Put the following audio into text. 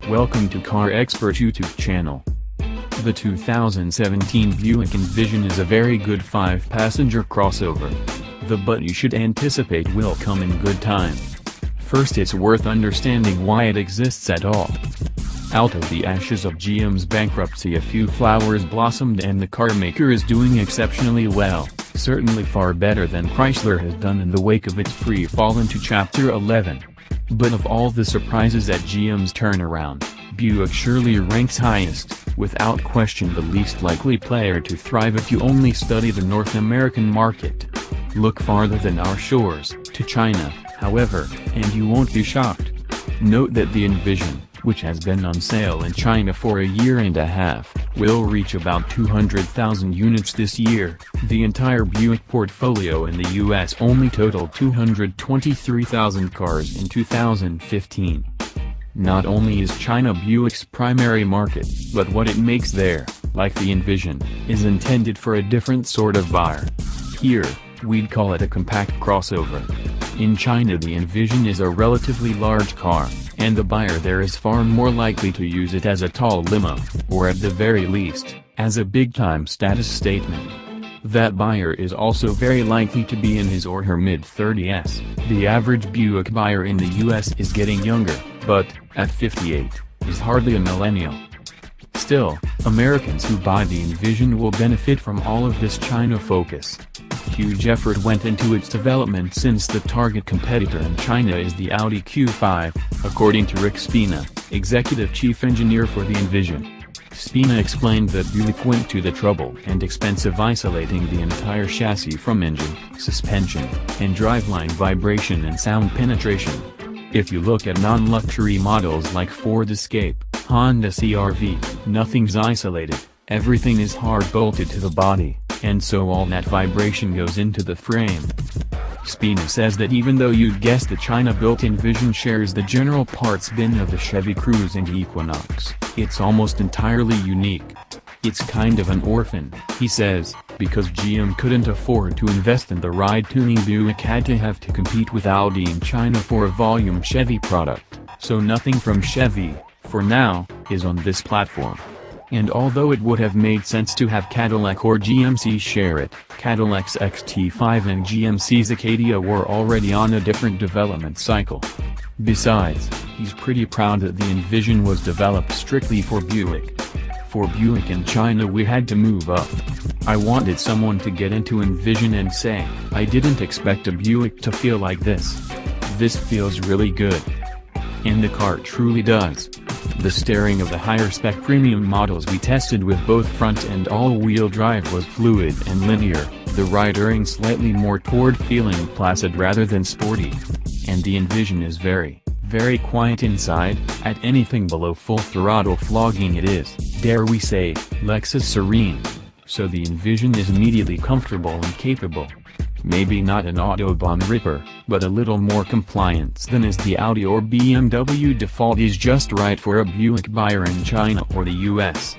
Welcome to Car Expert YouTube channel. The 2017 Buick Envision is a very good 5-passenger crossover. But you should anticipate will come in good time. First, it's worth understanding why it exists at all. Out of the ashes of GM's bankruptcy, a few flowers blossomed and the car maker is doing exceptionally well, certainly far better than Chrysler has done in the wake of its free fall into Chapter 11. But of all the surprises at GM's turnaround, Buick surely ranks highest, without question the least likely player to thrive if you only study the North American market. Look farther than our shores, to China, however, and you won't be shocked. Note that the Envision, which has been on sale in China for a year and a half, will reach about 200,000 units this year. The entire Buick portfolio in the US only totaled 223,000 cars in 2015. Not only is China Buick's primary market, but what it makes there, like the Envision, is intended for a different sort of buyer. Here, we'd call it a compact crossover. In China, the Envision is a relatively large car, and the buyer there is far more likely to use it as a tall limo, or at the very least, as a big-time status statement. That buyer is also very likely to be in his or her mid-30s. The average Buick buyer in the US is getting younger, but, at 58, is hardly a millennial. Still, Americans who buy the Envision will benefit from all of this China focus. Huge effort went into its development since the target competitor in China is the Audi Q5, according to Rick Spina, executive chief engineer for the Envision. Spina explained that Buick went to the trouble and expense of isolating the entire chassis from engine, suspension, and driveline vibration and sound penetration. If you look at non-luxury models like Ford Escape, Honda CR-V, nothing's isolated, everything is hard-bolted to the body, and so all that vibration goes into the frame. Spina says that even though you'd guess the China-built Envision shares the general parts bin of the Chevy Cruze and Equinox, it's almost entirely unique. It's kind of an orphan, he says, because GM couldn't afford to invest in the ride-tuning Buick had to compete with Audi in China for a volume Chevy product, so nothing from Chevy, for now, is on this platform. And although it would have made sense to have Cadillac or GMC share it, Cadillac's XT5 and GMC's Acadia were already on a different development cycle. Besides, he's pretty proud that the Envision was developed strictly for Buick. For Buick in China we had to move up. I wanted someone to get into Envision and say, I didn't expect a Buick to feel like this. This feels really good. And the car truly does. The steering of the higher-spec premium models we tested with both front and all-wheel drive was fluid and linear, the riding slightly more toward feeling placid rather than sporty. And the Envision is very, very quiet inside. At anything below full throttle flogging it is, dare we say, Lexus serene. So the Envision is immediately comfortable and capable. Maybe not an Autobahn ripper, but a little more compliance than is the Audi or BMW default is just right for a Buick buyer in China or the US.